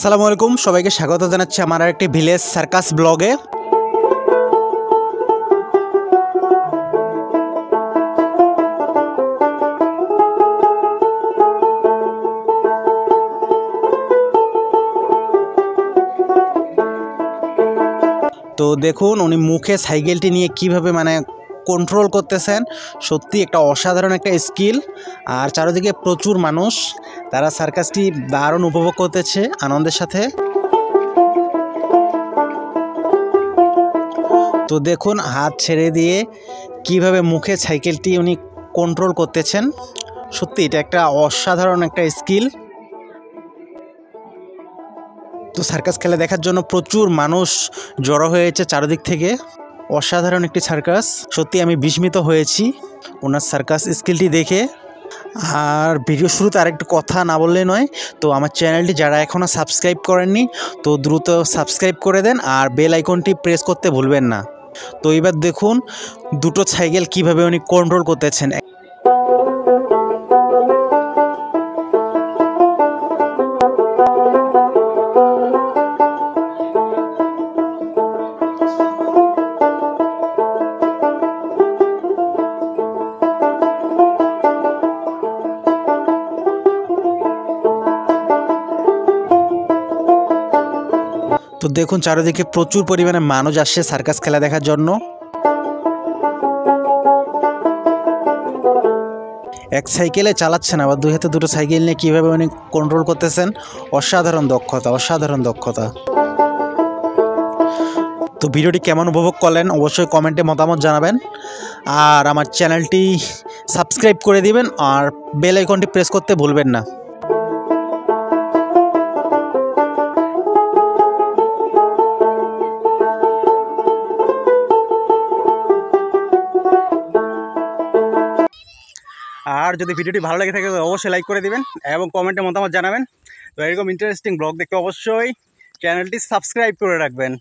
আসসালামু আলাইকুম, সবাইকে স্বাগত জানাচ্ছি আমার একটি ভিলেজ সার্কাস ব্লগে। তো দেখুন উনি মুখে সাইকেলটি নিয়ে কিভাবে কন্ট্রোল করতেছেন। সত্যি একটা অসাধারণ একটা স্কিল। আর চারিদিকে প্রচুর মানুষ, তারা সার্কাসটি দারুণ উপভোগ করতেছে আনন্দের সাথে। তো দেখুন হাত ছেড়ে দিয়ে কিভাবে মুখে সাইকেলটি উনি কন্ট্রোল করতেছেন। সত্যি এটা একটা অসাধারণ একটা স্কিল। তো সার্কাস খেলা দেখার জন্য প্রচুর মানুষ জড়ো হয়েছে চারিদিক থেকে। অসাধারণ একটি সার্কাস, সত্যি আমি বিস্মিত হয়েছি ওনার সার্কাস স্কিলটি দেখে। আর ভিডিও শুরুতে আরেকটু কথা না বললে নয়, তো আমার চ্যানেলটি যারা এখনও সাবস্ক্রাইব করেননি তো দ্রুত সাবস্ক্রাইব করে দেন আর বেল আইকনটি প্রেস করতে ভুলবেন না। তো এবার দেখুন দুটো সাইকেল কিভাবে উনি কন্ট্রোল করতেছেন। তো দেখুন চারিদিকে প্রচুর পরিমাণে মানুষ আসছে সার্কাস খেলা দেখার জন্য। এক সাইকেলে চালাচ্ছেন, আবার দুই হাতে দুটো সাইকেল নিয়ে কীভাবে উনি কন্ট্রোল করতেছেন। অসাধারণ দক্ষতা, অসাধারণ দক্ষতা। তো ভিডিওটি কেমন উপভোগ করলেন অবশ্যই কমেন্টে মতামত জানাবেন। আর আমার চ্যানেলটি সাবস্ক্রাইব করে দিবেন আর বেল আইকনটি প্রেস করতে ভুলবেন না। আর যদি ভিডিওটি ভালো লেগে থাকে অবশ্যই লাইক করে দিবেন এবং কমেন্টে মতামত জানাবেন। তো এরকম ইন্টারেস্টিং ব্লগ দেখতে অবশ্যই চ্যানেলটি সাবস্ক্রাইব করে রাখবেন।